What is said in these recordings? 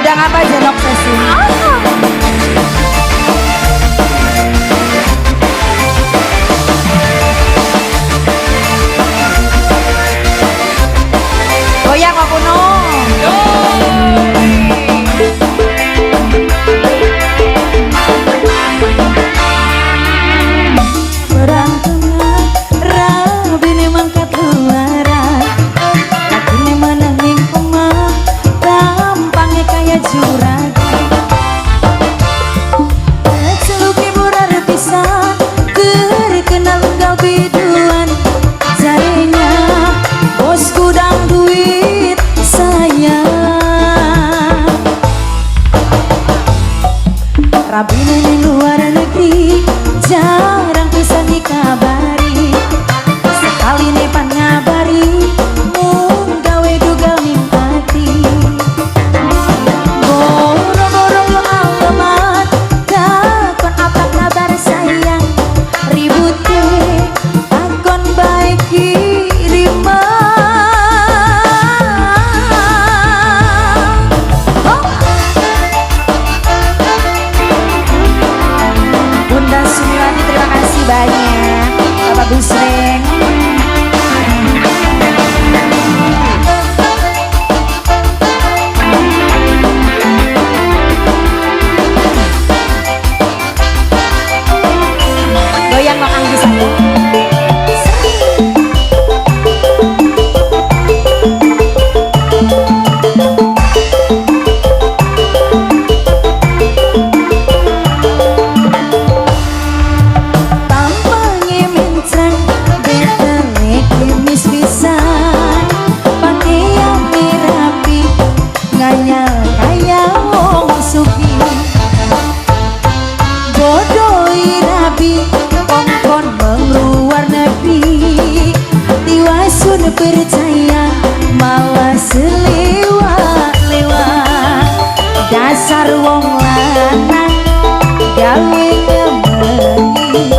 Gudang apa Jenok Sesi? Goyang kok kuno. Perang tengah Rabine mangkat luaran, lakine menanging omah, tampangnya kayak juragan. Celuke burar pisan, terkenal engkau biduan. Jarinya bos gudang duit saya. Rabine di luar negeri, jarang bisa dikabari. Sekali nepan ngabari, mung gawe dugal mimpati. Borong-borong lo alamat, takon apa kabar sayang. Ribut deh, takon baik kiriman. Bunda Sumiwati, terima kasih banyak. Bapak Busreng. Goyang no Anggi saya. Tampangnya mencang, betele kimis pisan. Pakaiannya rapi, nganyal kaya wong sugih. Bodoi rabi, kongkon mengeluar negeri. Tiwasun percaya, malah selewat-lewat. Dasar wong lanang, gawe ngemengi.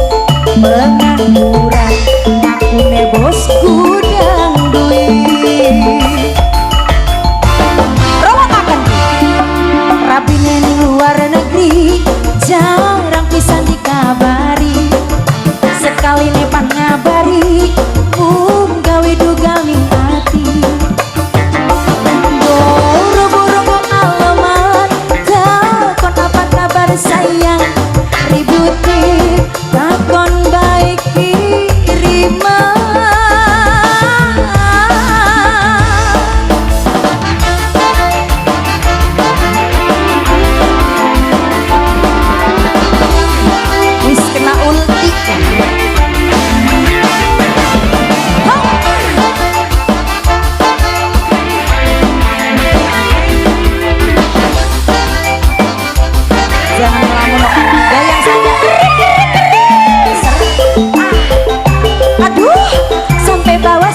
Pengangguran, ngakune bos gudang duit. Rowokaken Rabine ning luar negeri, jarang pisan dikabari. Sekali nepan ngabari, mung gawe dugal ning ati. Boro-boro kok alamat, takon apa kabar sayang. Ribut deh, takon baik kiriman. Wis kena ulti. Jangan ngelamun goyang saja. Aduh, sampai bawah,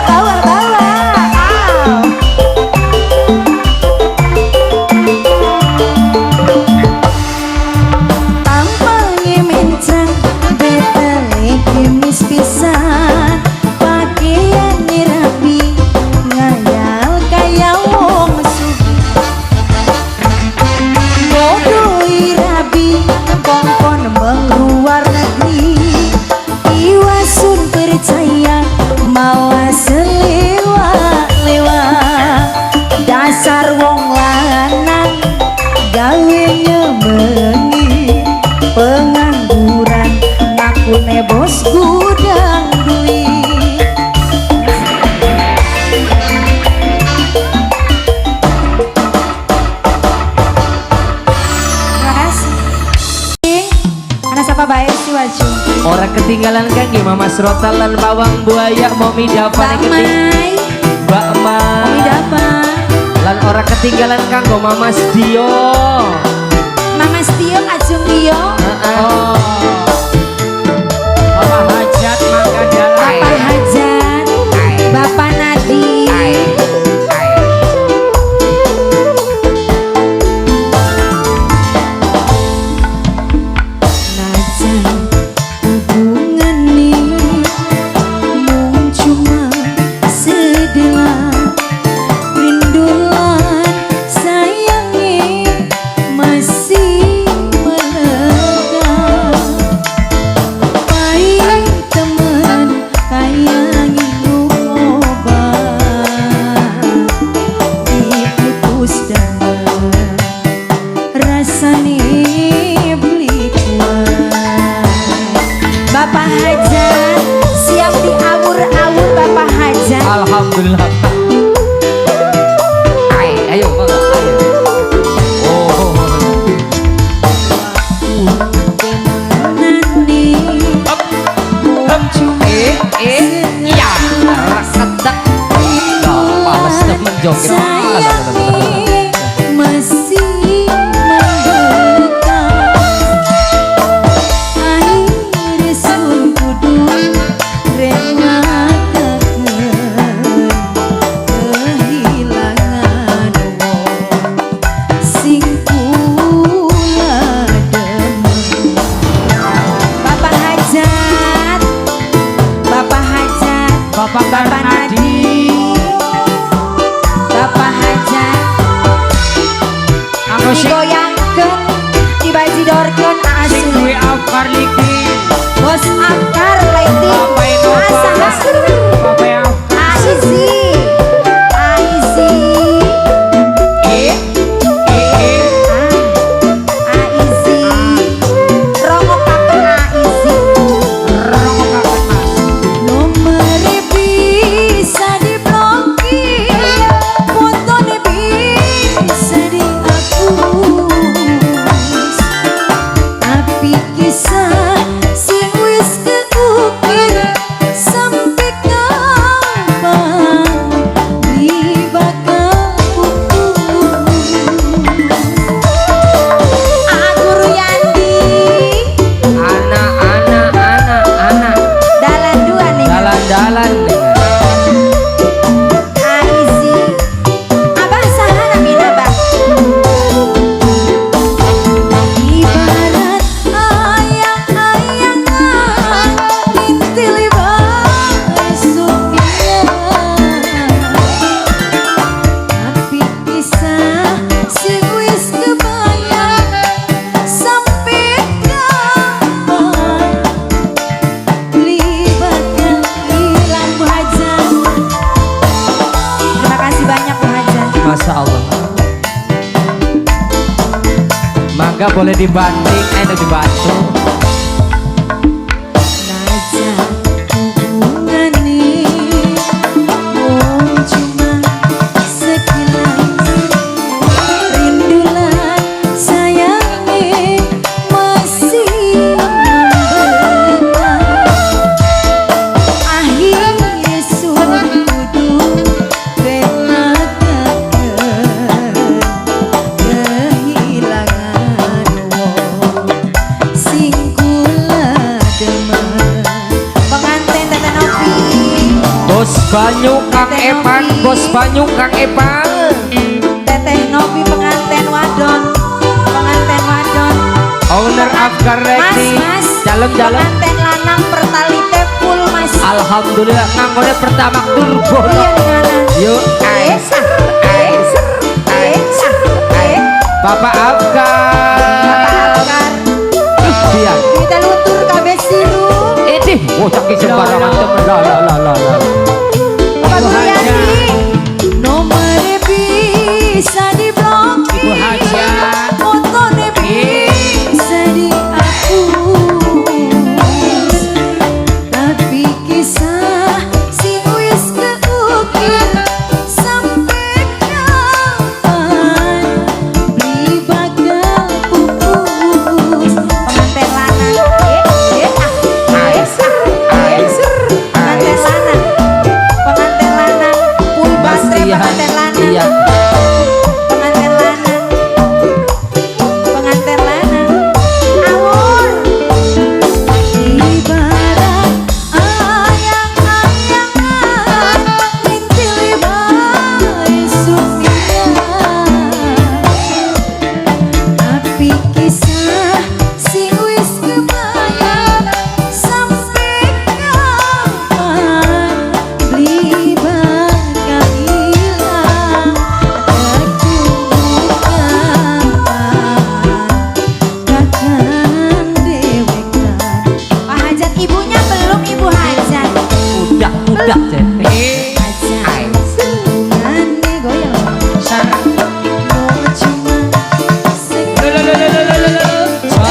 bawah. Tampangnya mencang, betele kimis pisan. Pakaiannya rapi, ngayal kaya wong sugih. Bodoi rabi, kongkon mengeluar negeri. Iwasun percaya, malah selewat-lewat. Dasar wong lanang, gawe nyemengi. Pengangguran, ngakune bos gudang duit. Terima kasih. Anak siapa baik sih waju. Orang ketinggalan kan gimana Mas Rotal lan bawang buaya Momi Dava Mbak Mai, Mbak Momi Ma Dava, lan orang ketinggalan kan go Mama Dio. Mama Stio, Ajung Dio, Bapak Hajat Mangga Dalai. Bapak Hajan, Bapak Nadi. Najan hubungan ini mung cuma sedelah rindulan sayang Musik digoyangkan, dibajidorkan sing asli. duwe Afkar Liki Bos Afkar lighting. Bapak Innova Bapak Aizi, Aizi, Aizi, Romo Kakek Aizi. Romo Kakek Mas Nomor bisa diblokir, fotonya bisa dihapus, tapi kisah sing wis keukir sampai kapan di bakal putus. Aku Ruyandi, anak dalan dua nih. dalan-dalan Aizi, abah salah namin abah. Ibarat ayang-ayangan, intili besuknya. Tapi kisah sing wis kebayang sampai kapan libatkan hilang Bu Hajan. Terima kasih banyak Bu Hajan. Masya Allah. Mangga boleh dibanding, enak dibantu. Naja hubungan ini cuma sekilas, rindulan sayangnya masih membekas. Akhirnya sudah kudu relakan kehilangan wong sing kula demen. Pengantin Tete Novi, Bos Banyu Kang Epan, Bos Banyu Kang Epan. Teteh Novi pengantin wadon, pengantin wadon. Owner Afkar Liki Mas, dalam-dalam. pengantin lanang pertalite full Mas. Alhamdulillah nganggone pertama turbo. Iya dengan Yuk, Aisyah, Aisyah, Aisyah, Bapak Afkar. Afkar. Iya. Kita lutur kabeh siru. Ini bocah ki sembarangan temen. La. Bapak Ruyandi, nomor bisa diblokir, Ibu Hajan. fotonya bisa dihapus, tapi kisah sing wis keukir sampai kapan beli bakal pupus. Pengantin lanang, pengantin lanang, pengantin lanang, full baterai pengantin lanang. Iya. Pengantin lanang, pengantin lanang, awur. Ibarat ayang-ayangan, intili besuknya. Tapi kisah sing wis kebayang sampai kapan beli bakal hilang. Aku kapan dewekan. Pak Hajat ibunya belum Ibu Hajat. Udah Cete. Hajat hubungannya goyang. Mau cuma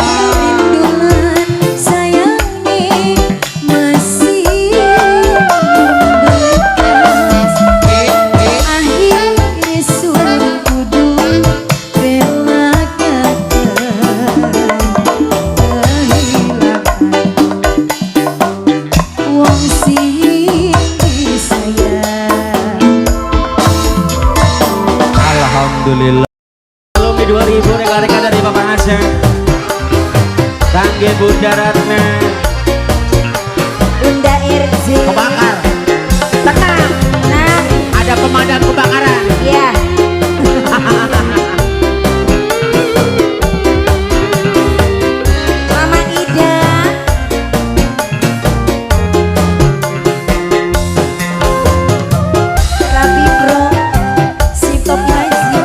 rindulan sayangnya masih membekas. Akhirnya sudah kudu relakan kehilangan wong sing disayang. Alhamdulillah. Alumni 2000 rekan-rekan dari Bapak Hasan. Tangge Bunda Ratna. Bunda Irzi. Kebakar. Tenang. Nah, Ada pemadam kebakaran. iya. Mama Ida. Rapi Bro. Si Top Haji.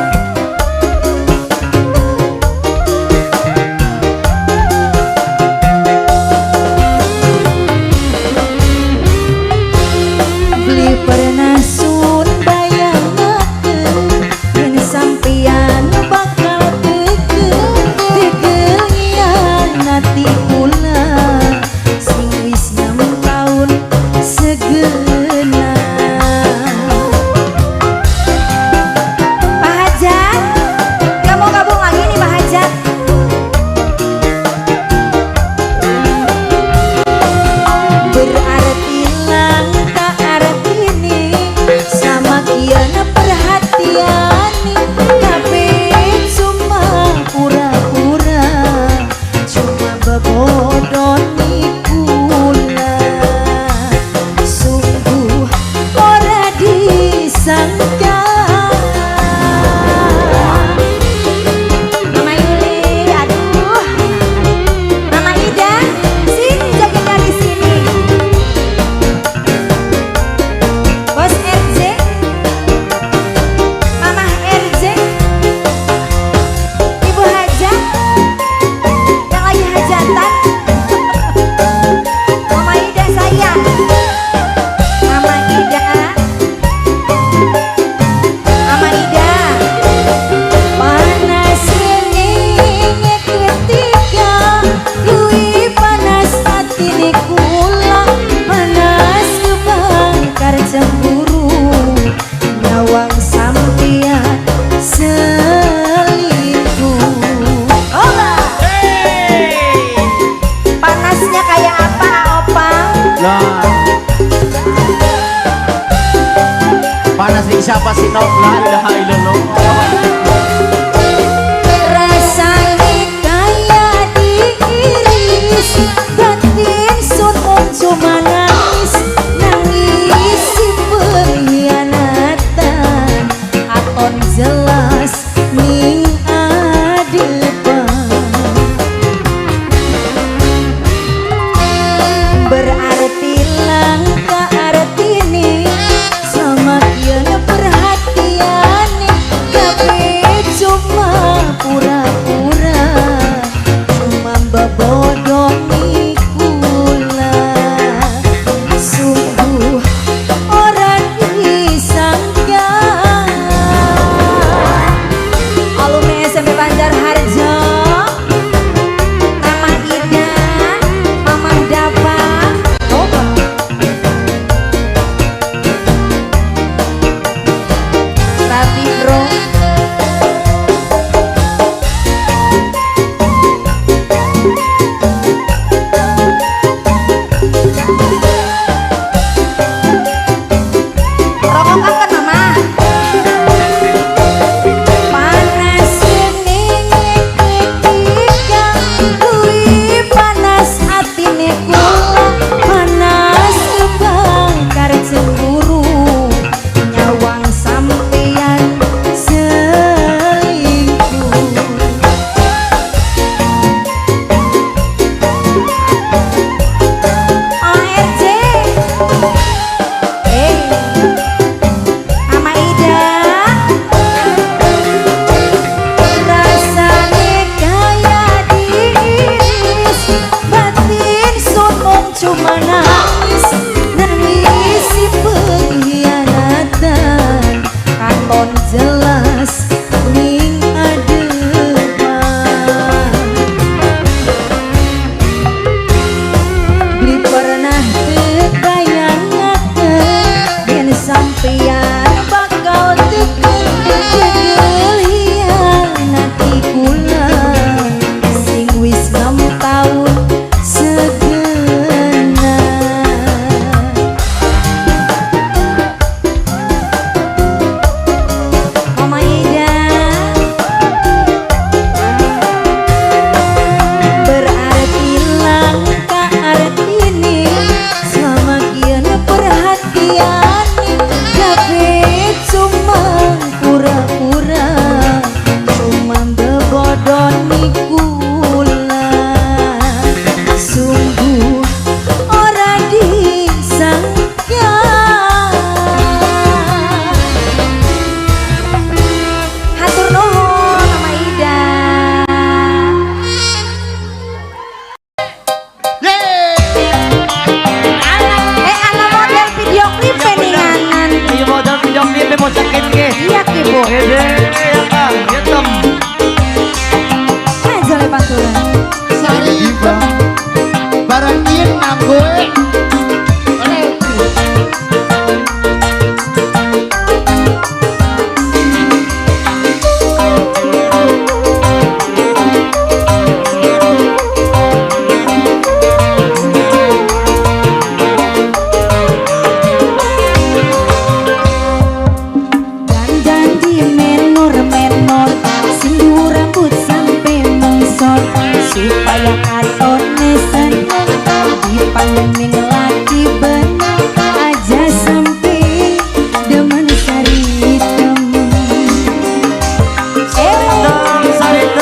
siapa sih no? La ilaha illallah. Rasanya kayak diiris, batin sun cuma nangis, nangis si pengkhianatan, aton jelas ning adepan. Berarti langka arti nih sama kian perhatian nih, tapi cuma pura-pura, cuma bebodohi kula. Sungguh orang disangka. Alumni SMP Banjar Harjo, Mama Ida, Mama Dapa, Rapi Bro. Rokok akan Mama. Panas ini ketika lui panas atine kula, panas kebakar cemburu, nyawang sampeyan selingkuh. ARJ, Mama Ida, rasane kayak diiris, batin sunung cuma nangis, nangis si pengkhianatan, katon jelas ning adepan. Beli pernah kebayangaken yen sampeyan bakal tegel hianati kula, sing wis 6 tahun segenap. Mama Ida, berarti langka artini sama kian perhatian, tapi cuma pura-pura, cuma bebodohi kula. Sungguh orang disangka. Hatur nuhun Mama Ida. Anak model video klip peninganan. Ayo modal video klip mau sakit ke. Iya ki Bu. Hede ya Kang, hitam. Aja le pantulan. Sariba barang ieu nganggoe. Dandan di menor-menor, sindur rambut sampai mengsot, supaya katone seneng, dipangning lagi bener, aja sampai demen sari hitam.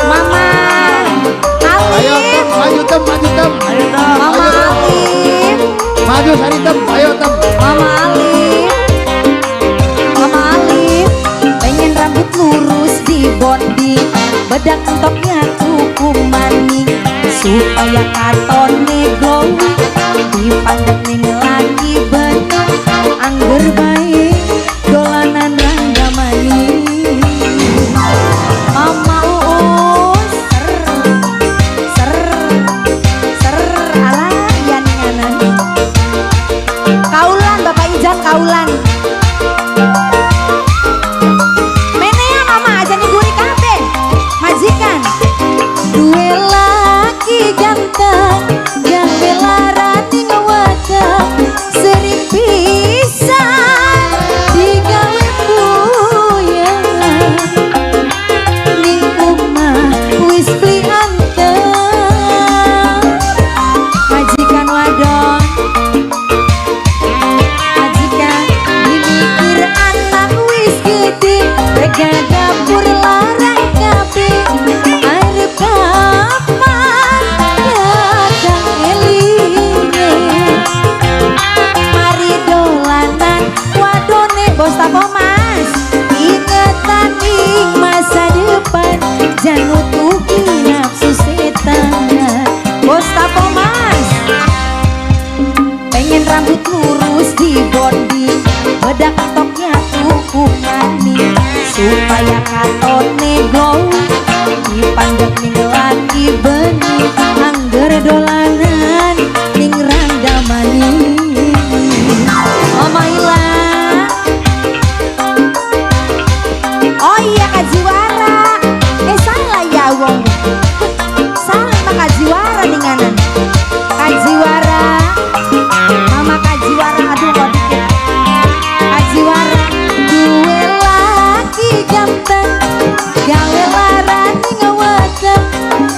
Mama Ayo Alif, tem, maju tem, maju tem. Ayo Tam. Mama Alif, Maju sari tem, ayo tem. Mama Alif, Mama Alif, pengen rambut lurus di body, bedak entoknya kuku maning, supaya katone glowing, dipandangin lagi bener, angger baik dolanan rangga maning. Mama Uus, ser, ala yan nganan. Kaulan Bapak Ijat, kaulan. Menea Mama aja nih gurih kabeh, majikan. Dua laki ganteng, yang bela rating wajah. supaya katone glow dipandang ning lagi bening angger dolanan ning randamani. Omaila oh iya Kajiwara salah ya wong salah Pak Kajiwara ninganan Kajiwara Mama Kajiwara aduh kok dikit Kajiwara duwe laki ganteng gawe laran ngeweten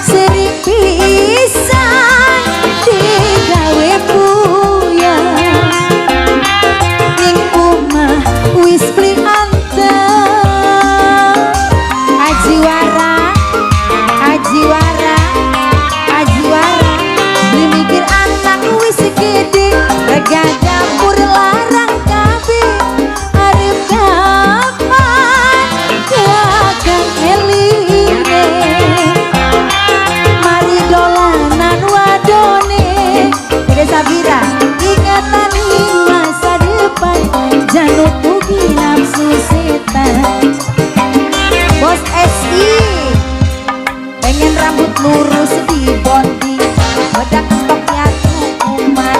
sering pisan digawe puyeng ning omah wis beli anteng. Kajiwara Kajiwara Kajiwara beli mikir anak wis gede rega dapur larang kabeh arep kapan kakang eline mari dolanan wadone Dede Sabira ingatan ing masa depan jangan tugi nafsu setan. Bos SI pengen rambut lurus di bonding bedak stoknya tukuman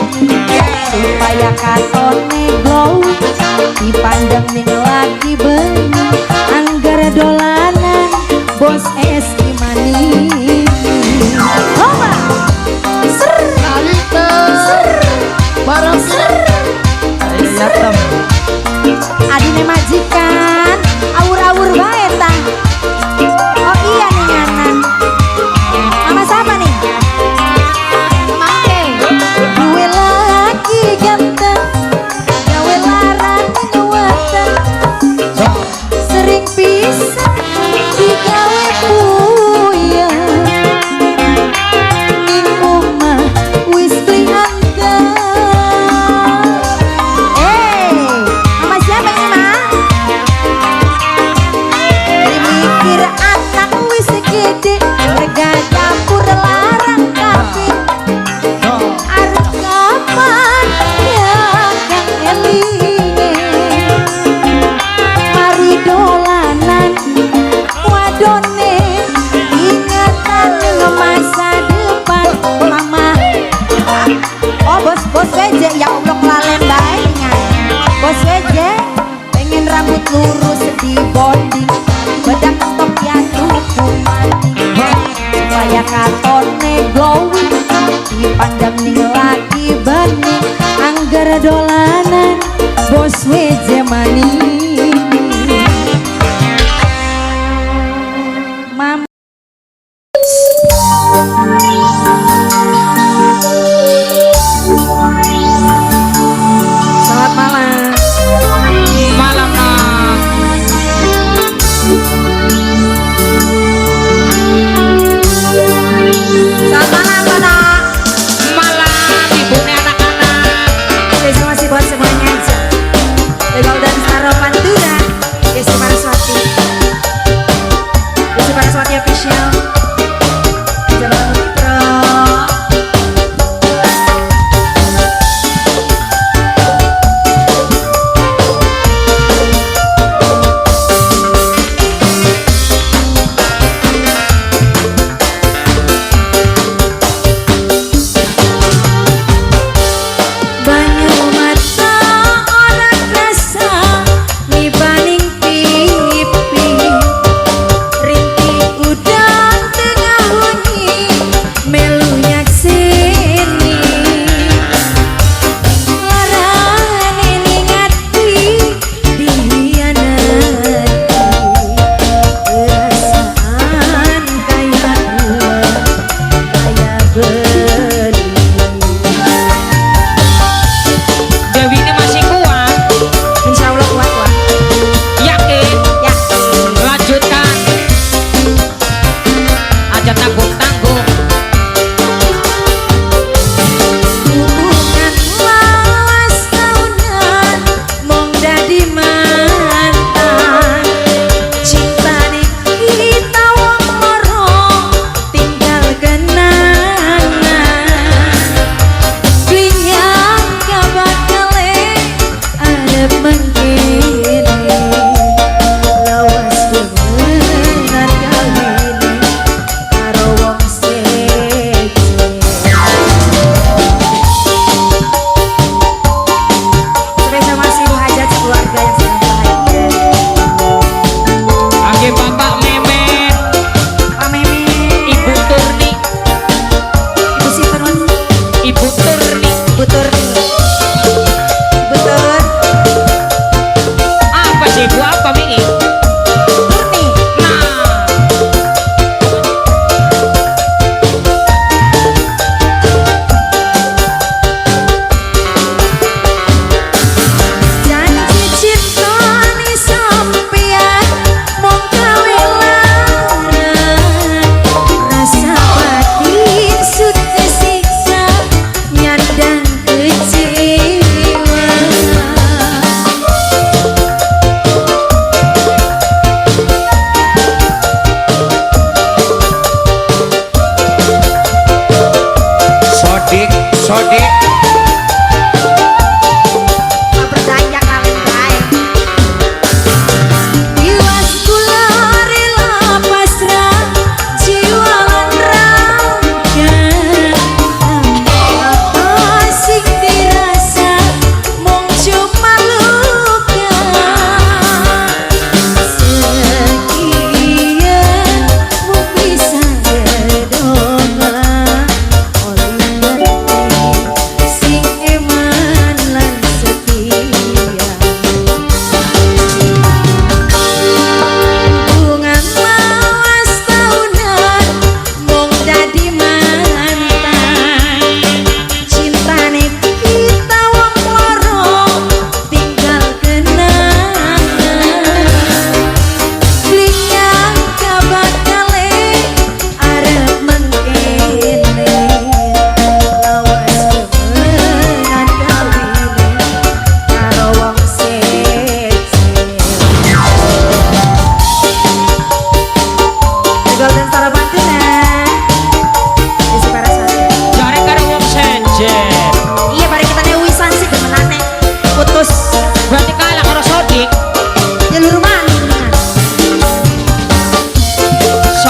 supaya katone glow dipandang ning lagi bening anggar dolanan bos SI manis. Coba ser Saritem barang Ya tem. adine majikan awur-awur bae tah. Oh iya nih nganan. Mama siapa nih? Mangke. Duwe laki ganteng, gawe laran ngeweten. Sering pisan digawe puyeng. Ning omah wis beli anteng. Mama siapa ini, Ma? Mikir anak wis gede rega dapur larang kabeh arep kapan kakang eline mari dolanan wadone ingatan masa depan. Mama oh bos WJ ya Allah kelalen bae ingat bos WJ pengen rambut lurus di bonding bedak stok ya tukuman supaya katone glowing dipandang ning lagi bening angger dolanan bos WJ manis. Mama selamat malam. Malam Nak. Selamat malam Pana. Malam ibu anak-anak. Oke, masih buat semuanya aja. Legal dan Saro.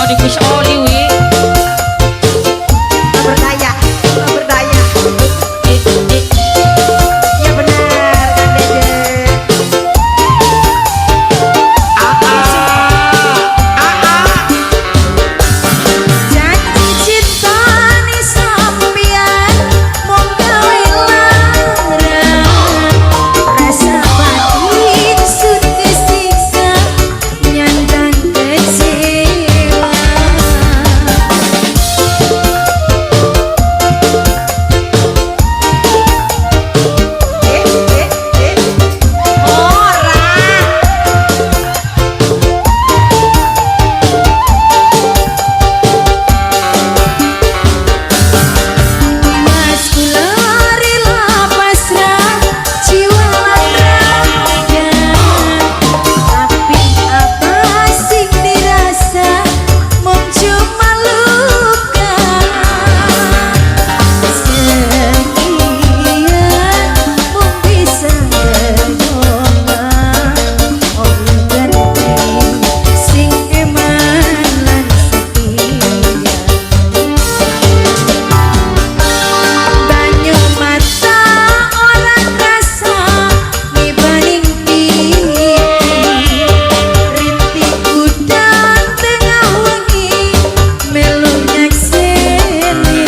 Tony Gus Oli wi. Berdaya, berdaya. Ya benar Kang Dede. Janji cinta ni sampeyan mung gawe larang. Rasa batin sun kesiksa nyandang kecewa. Ora. Mas kula rela pasrah jiwa lan raga. Tapi apa sing dirasa mung cuma luka. Sekian mung bisa ngomong sing eman lan setia. Banyu mata orang rasa dibanding pipi. Rintik udang tengah wengi melu nyakseni.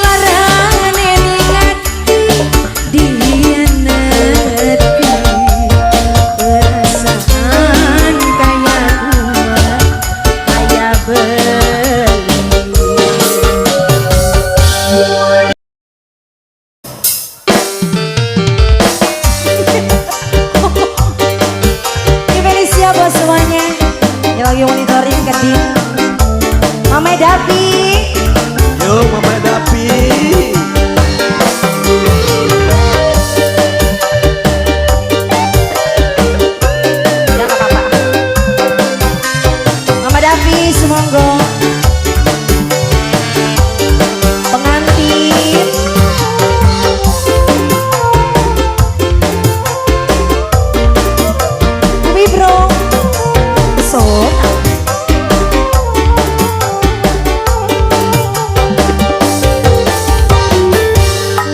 Larane ngati dia nepi. Perasaan kaya kuat kaya beli. Ini siapa semuanya yang lagi monitoring keding Mama Dapi. Yo Mama Dapi. Ya nggak apa-apa. Mama Dapi semonggo. Pengantin Tapi bro so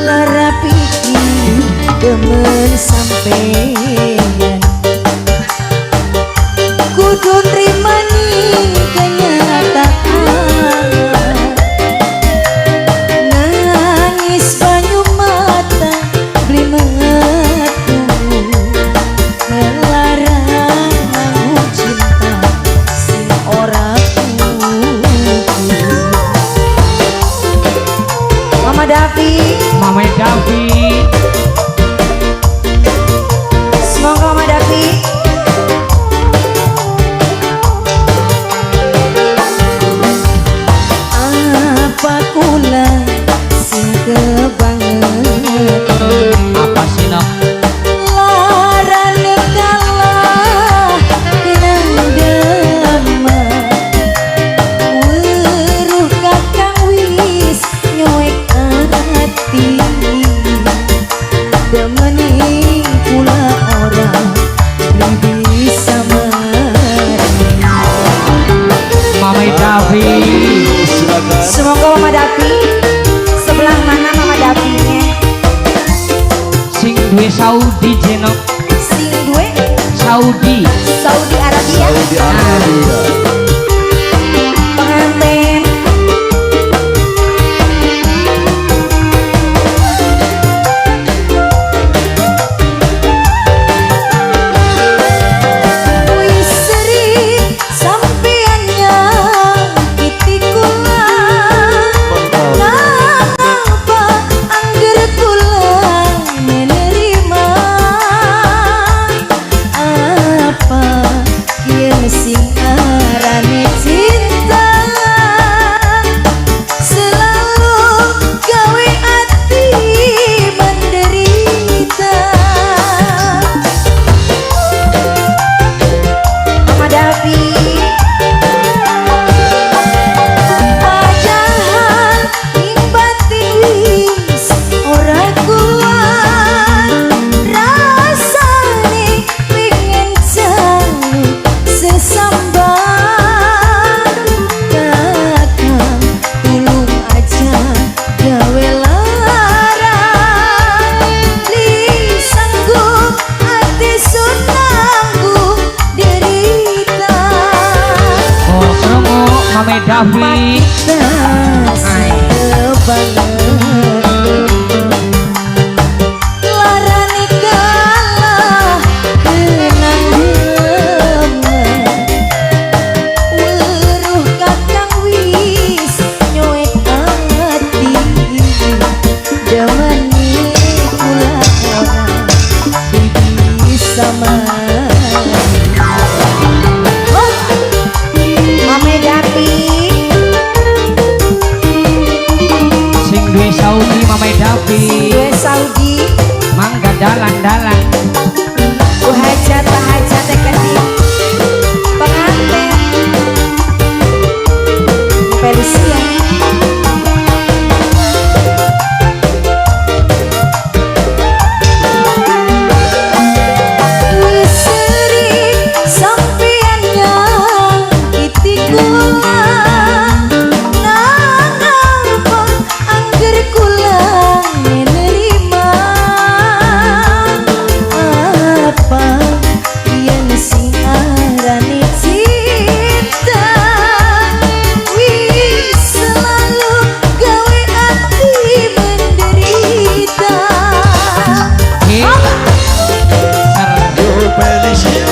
lara pikir demen sampeyan kudu nrimani kenyataan. Nangis banyu mata beli metu melarang aku cinta sing ora kuku. Mama Davi, Mama Davi. semoga Mama Davi apa kula sing kebangetan. Apa sih nok? Larane kalah kenang dama. Weruh kakang wis nyoek hati. Demeni kula orang belum bisa mati. Mama Davi. Semoga Mama Dapi sebelah mana Mama Dapinya? Sing duwe Saudi jenok. Sing duwe Saudi. Saudi Arabia. Saudi Arabia. Pengantin wis sering sampeannya iti kula. Kenapa angger kula menerima? Apa kieu sing arane cinta selalu gawe ati menderita. Mama Davi padahal ing batin wis ora kuat rasane pengen jaluk sesambat. Davi. Larani kalah kenang weruh kakang wis nyoek ati demeni kula ora bisa Mame Dapi Sing duwe Saudi Mame Davi. gue Saudi Mangga dalan-dalan. hajat kasih pengantin Felicia wis sering sampean nyakiti kula nangapa angger kula nerima apa yen sing arane cinta wis selalu gawe ati menderita. Yo Felicia.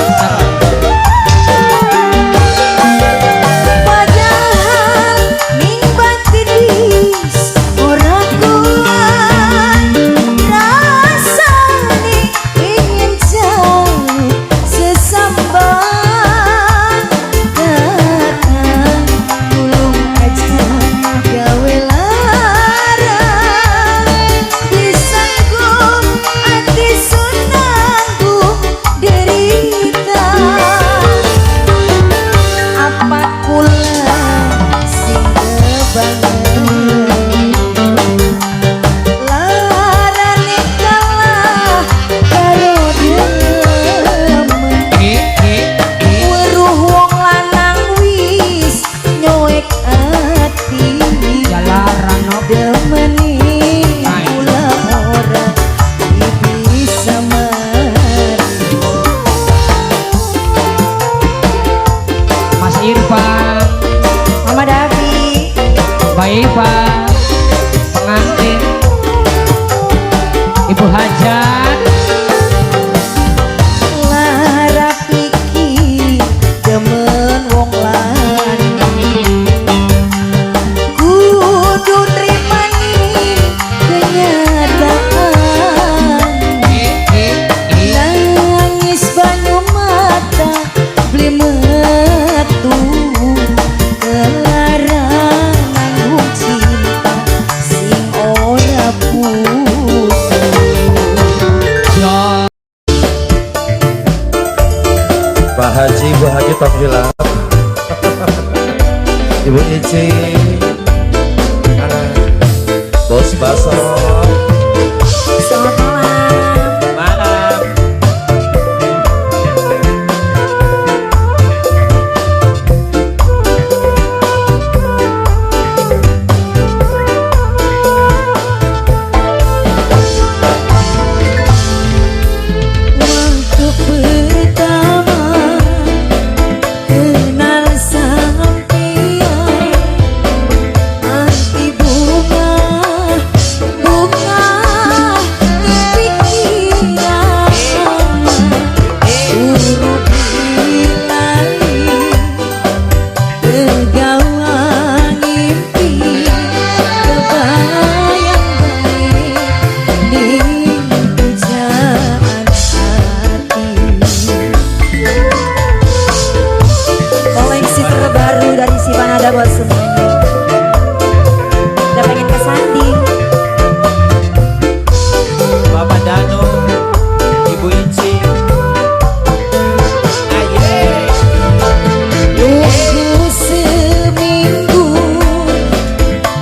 Padahal ning batin wis ora kuat rasane ingin jauh sesambang kakang tulung aja gawe larang disanggup ati sunangku derita apa kula sing kebangen larane kalah karo demen weruh wong lanang wis nyoek ati Jalaran no. demeni kula ora bisa mari Mas Irfan, Mama Davi Mbak Eva, pengantin, Ibu Hajat. lara pikir demen wong lanang kudu nrimani kenyataan nangis banyu mata beli metu kelarang nanggung cinta sing ora putus. Jo. Pak Haji, Bu Haji Tafila. Ibu Ici. Bos Baso. Selamat malam. Malam. Waktu pertama kenal sampeyan anti bunga kepikiran urut hilali tergawang mimpi kebayang baik di pujaan hati. Koleksi terbaru dari si Panada buat semuanya. Udah pengen kesanding. Bapak Dano. Ibu Ici. Tunggu seminggu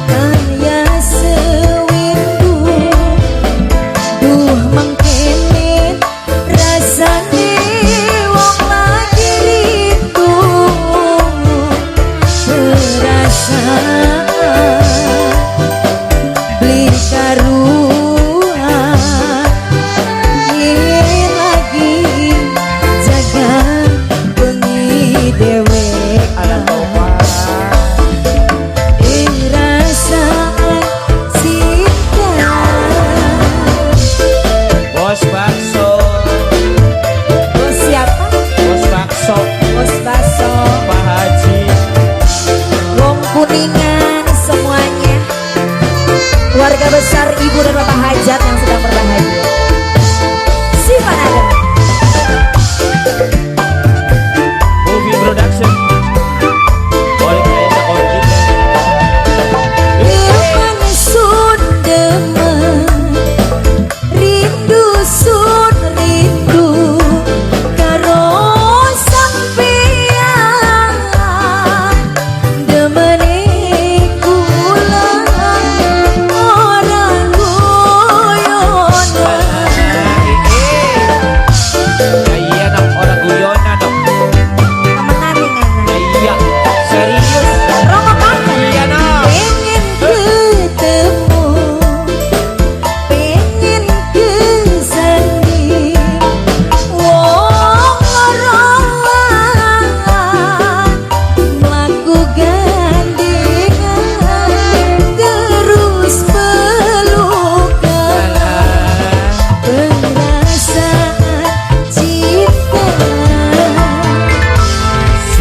kaya sewindu duh mangkene rasane wong lagi rindu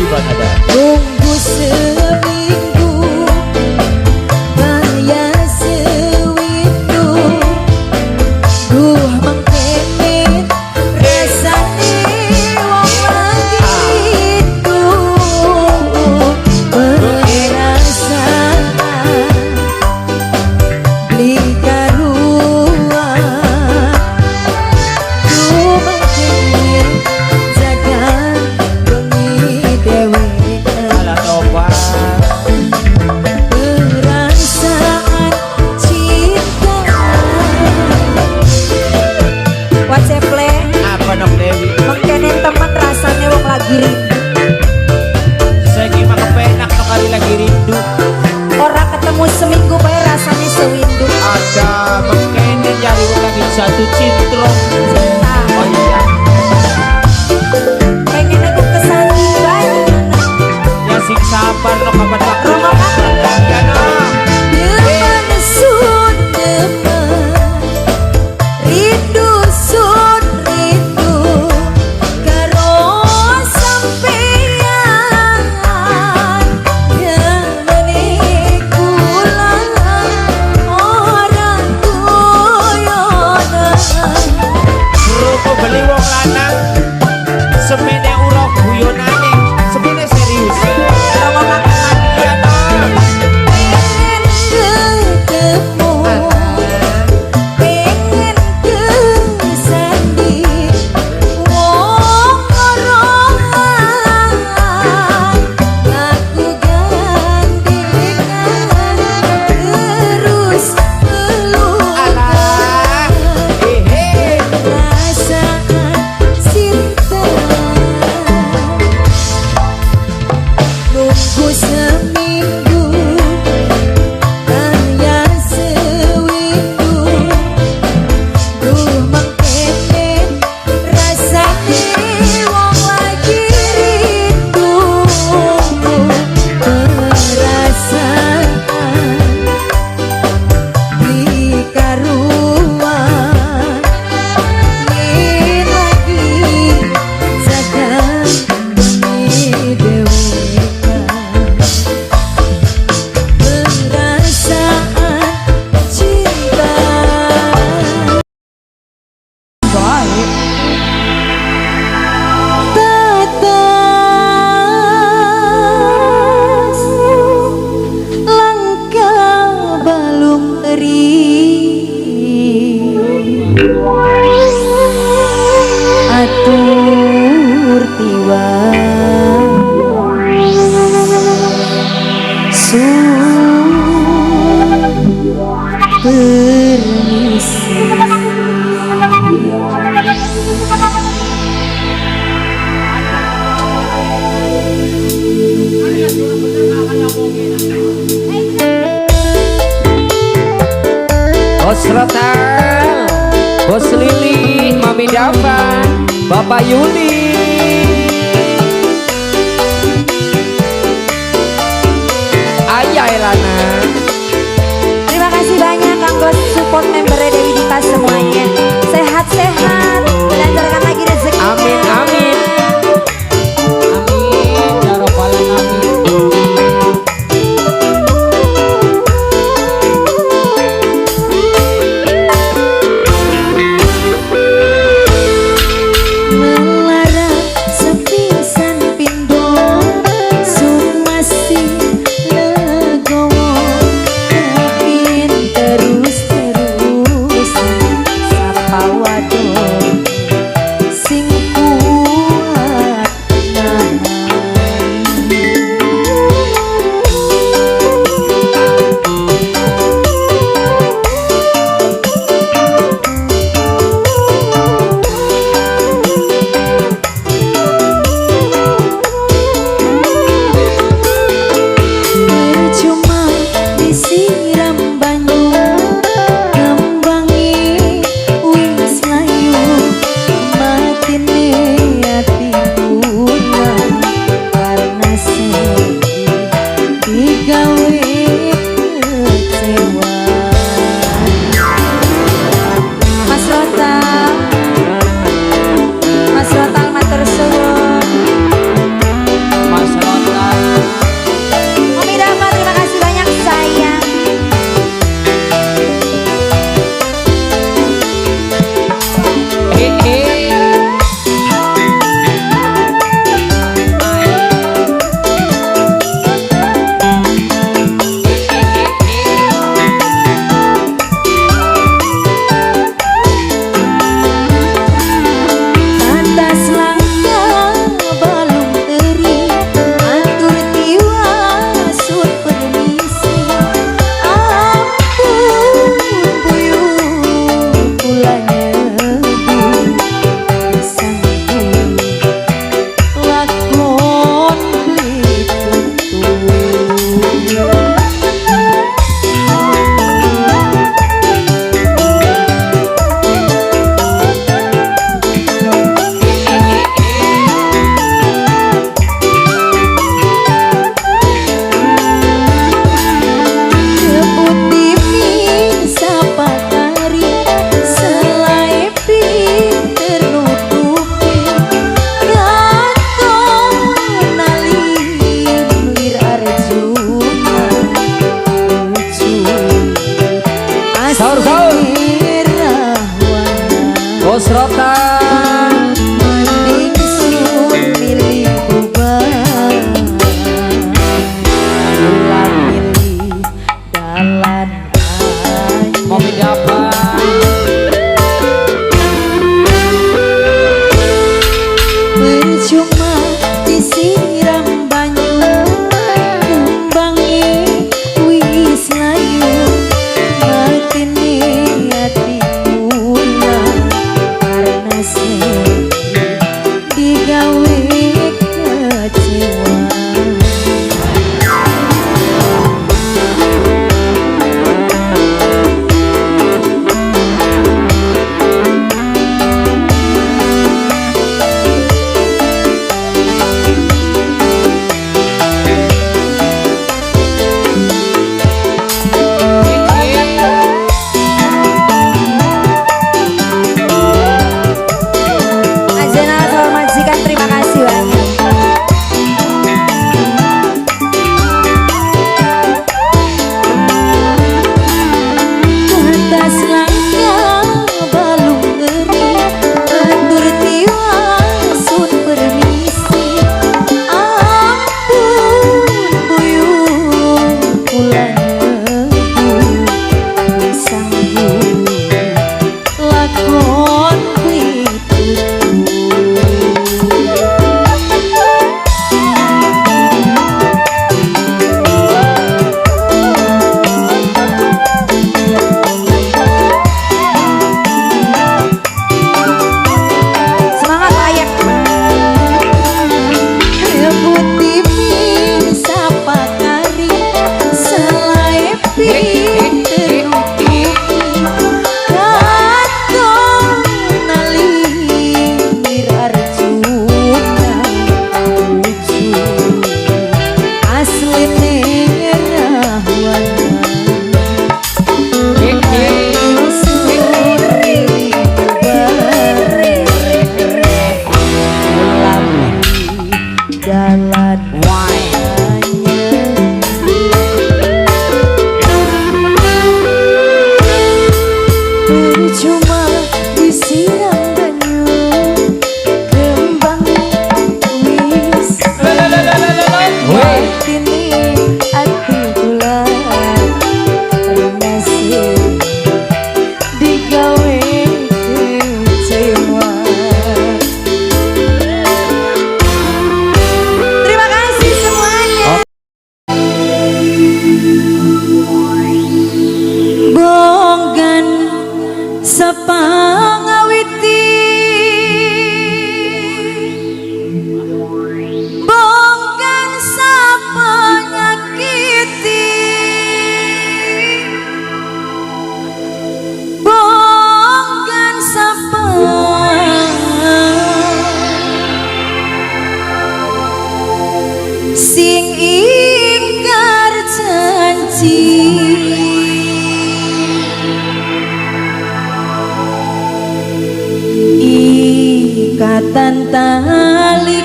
Banada. Tunggu seminggu Kaya sewindu Duh mengkene Rasane wong begitu Perasaan Beli karuan Duh mengkene Jagan bengi dewek Alah tobat. Perasaan cinta WhatsApp play Apa nok Dewi? mengkene teman rasanya wong lagi rindu Saya gimana kepenak no kali lagi rindu. orang ketemu seminggu bae rasanya sewindu Ada mengkene jari lagi satu cintrong. cinta Oh iya. pengen aku kesani bae Ya sing sabar no kapan tak Romo kakak ya no. demen sun demen rindu sun rindu karo sampeyan demene kula orang guyonan Ruko beli wong lanang. Semene urok guyonane. Semene serius. Romo kakak Ya no. pengen ketemu pengen kesandi wong orongan aku gandengan terus Alah. pelukan Hehe. perasaan cinta nunggu seminggu kaya sewindu duh mengkene rasane wong lagi rindu perasaan di karuan yen lagi jagan bengi dewekan perasaan cinta tetes langkah balung eri atur tiwa permisi Bos Rotal, Bos Lili, Mami Dava, Bapak Yuli. Ayah Elana. terima kasih banyak kanggo support member Dewi Dita semuanya sehat-sehat dilancarkan lagi rezeki Amin, amin. Amin, ya Rabbal alamin. melarang sepisan pindo sun masih legowo kepin terus-terusan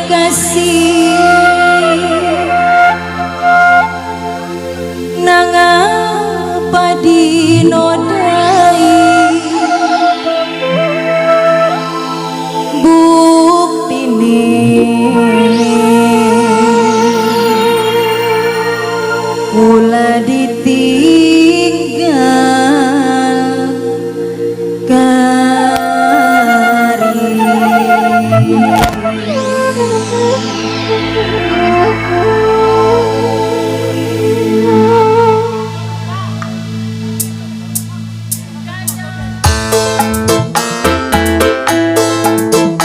kasih nang apa dinodai buktine kula ditinggal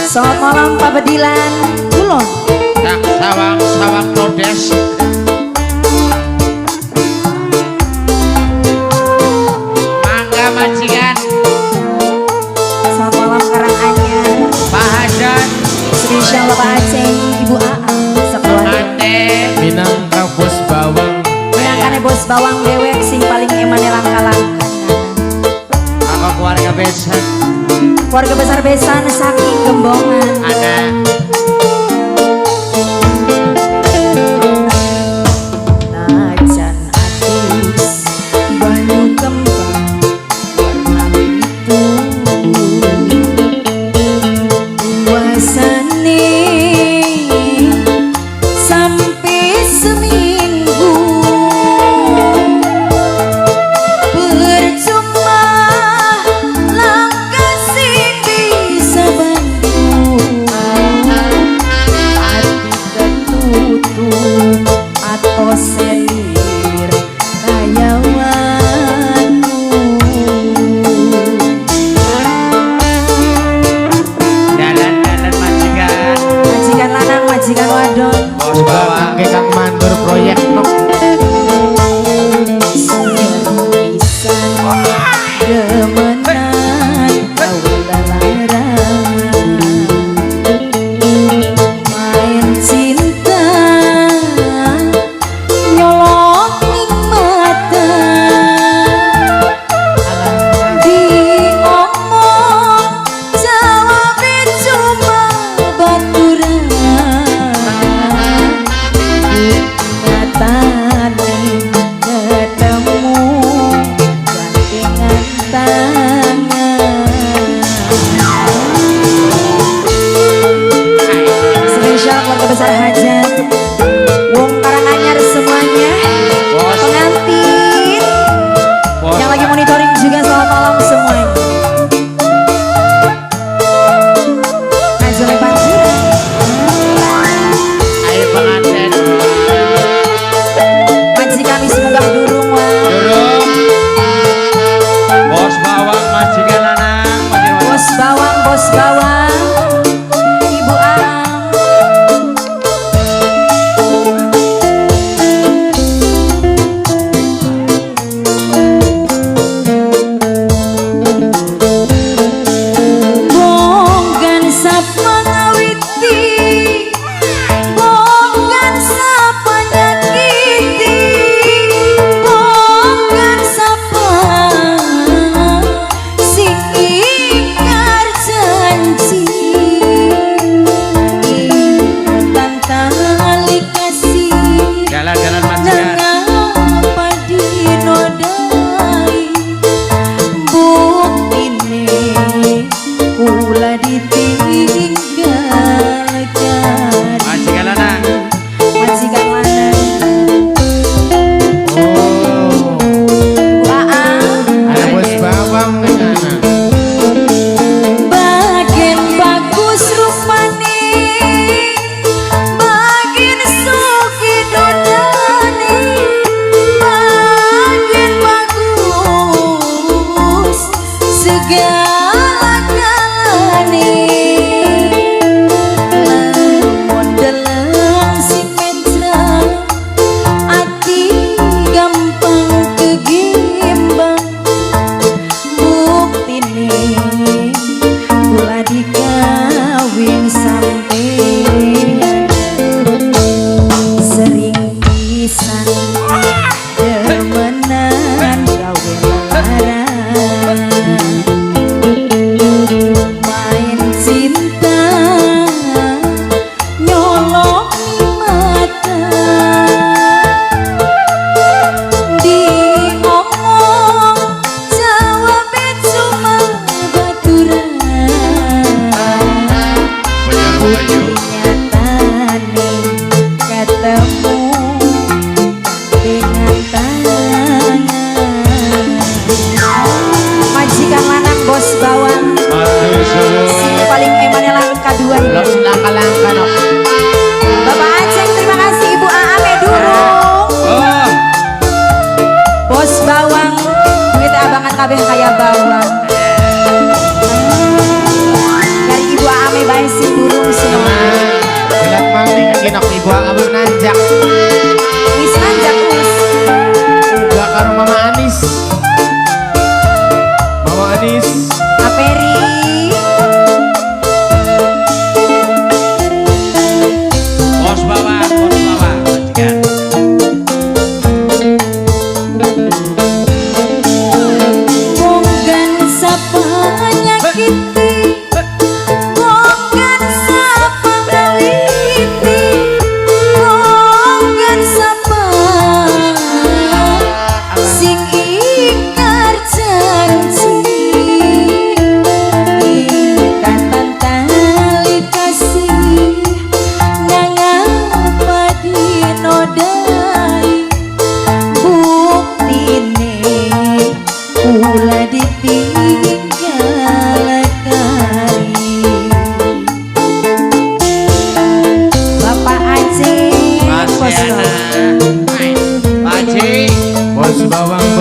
Selamat malam Pak Bedilan Kulon. Sawang Prodes. Mangga majikan. Selamat malam Karanganyar. Pak Hasan. Spesial Bapak Aceh, Ibu Aang sekeluarga. Ate. Minangka bos bawang Minangkane bos bawang dewek sing paling emane langka-langka. Apa keluarga besan. Keluarga besar besan saking Gembongan. Ada. Najan atis banyu kembang warna itu puasane sampai seminggu percuma langkah sing bisa bantu hati tertutup atau selir kayawanku Dalan-dalan majikan. majikan lanang majikan wadon Bos bawang. Kangge kang mandur proyek nok pisan demenan kaula larang main cinta nyolok ning mata diomong jawab cuma baturan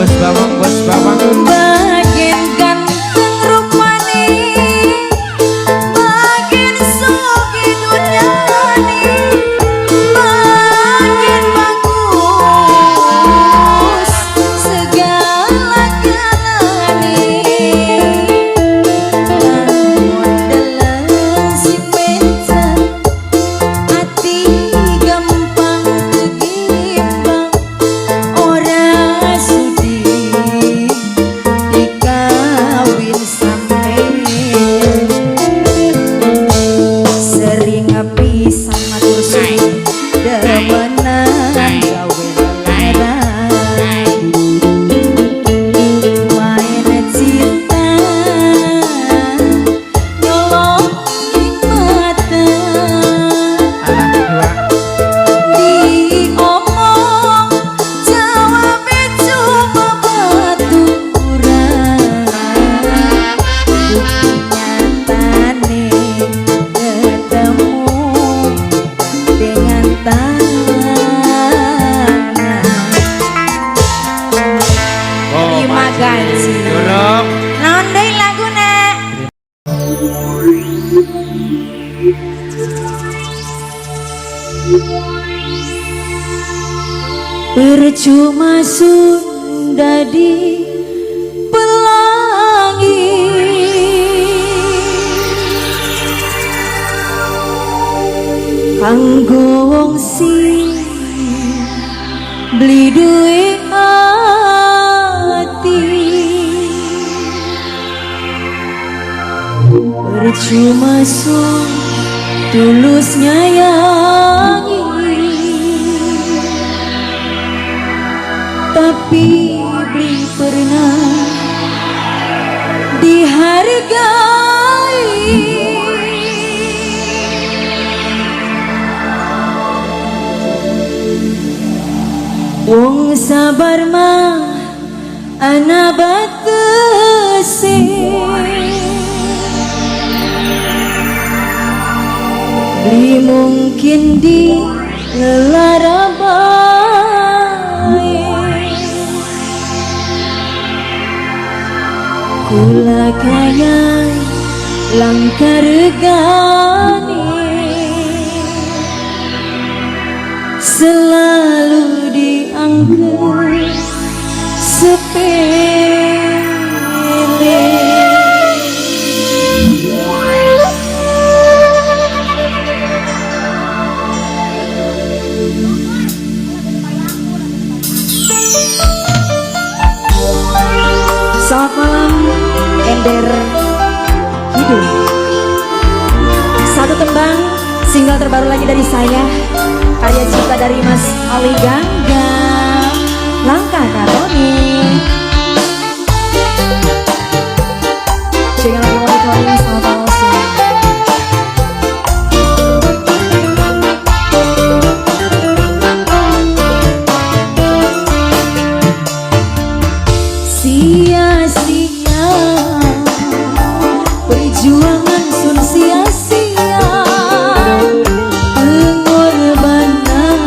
bos bawang Bagian ganteng rupane, bagian sogi dunyane, bagian bagus segala galane. Lamun dalam si pencan, hati gampang kegimbang, ora sudi dikawin sampean. Sering pisan matur suwun demenan gawe larang, main cinta nyolong ing mata. Diomong jawab cuma baturan, nyatane ketemu dengan tangan. Terima kasih. Dorong Naon deui laguna? Percuma sudah di pelangi, kanggo wong sing beli duit hati. Percuma sun tulus nyayangi, tapi beli pernah dihargai. Wong sabar mah ana batese, beli mungkin di larabai. Kula kaya langkah regane, selalu dianggap sepele. Selamat malam, Ender Hidup. Satu tembang single terbaru lagi dari saya, karya cipta dari Mas Ali Gangga, Langkah Karoni. Jangan lagi monitoring sama palsu. Sia-sia perjuangan sun sia-sia, pengorbanan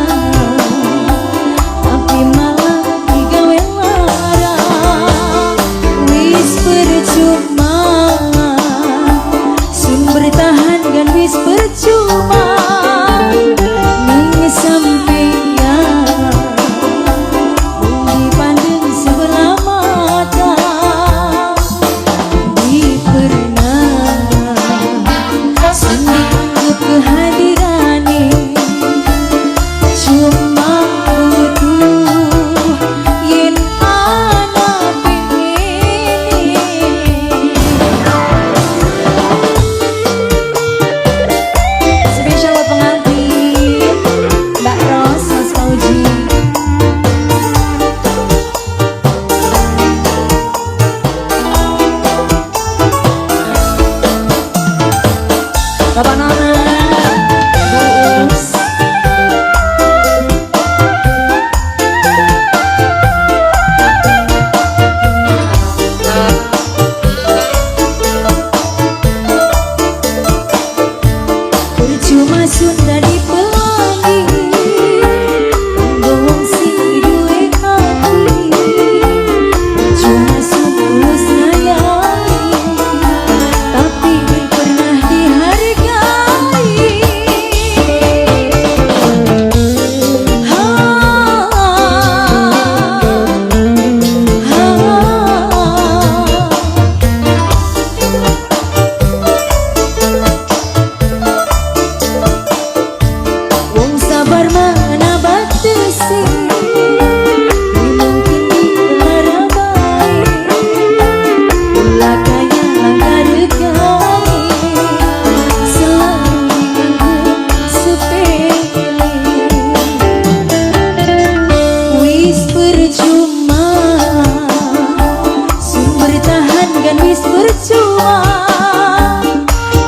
percuma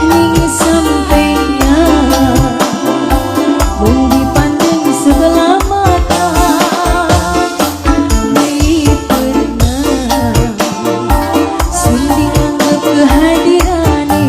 ning sampeyan mung dipandang sebelah mata di pernah sing dianggap kehadirannya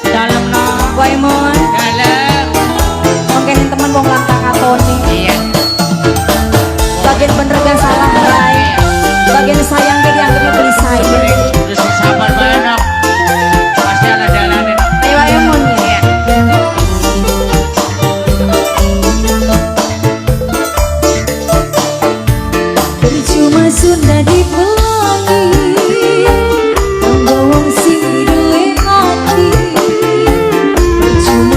Dalam no. Waimon, Dalam. mungkin temen wong langkah katone. Iya. Bagian bener gak salah rai. Bagian sayang gak dianggapnya beli sayang. Terus sabar banyak. Pasti ada jalanin. Ayo Waimon ya. Percuma sudah dipelangi, kanggo wong sing duwe ati. Percuma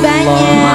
banyak.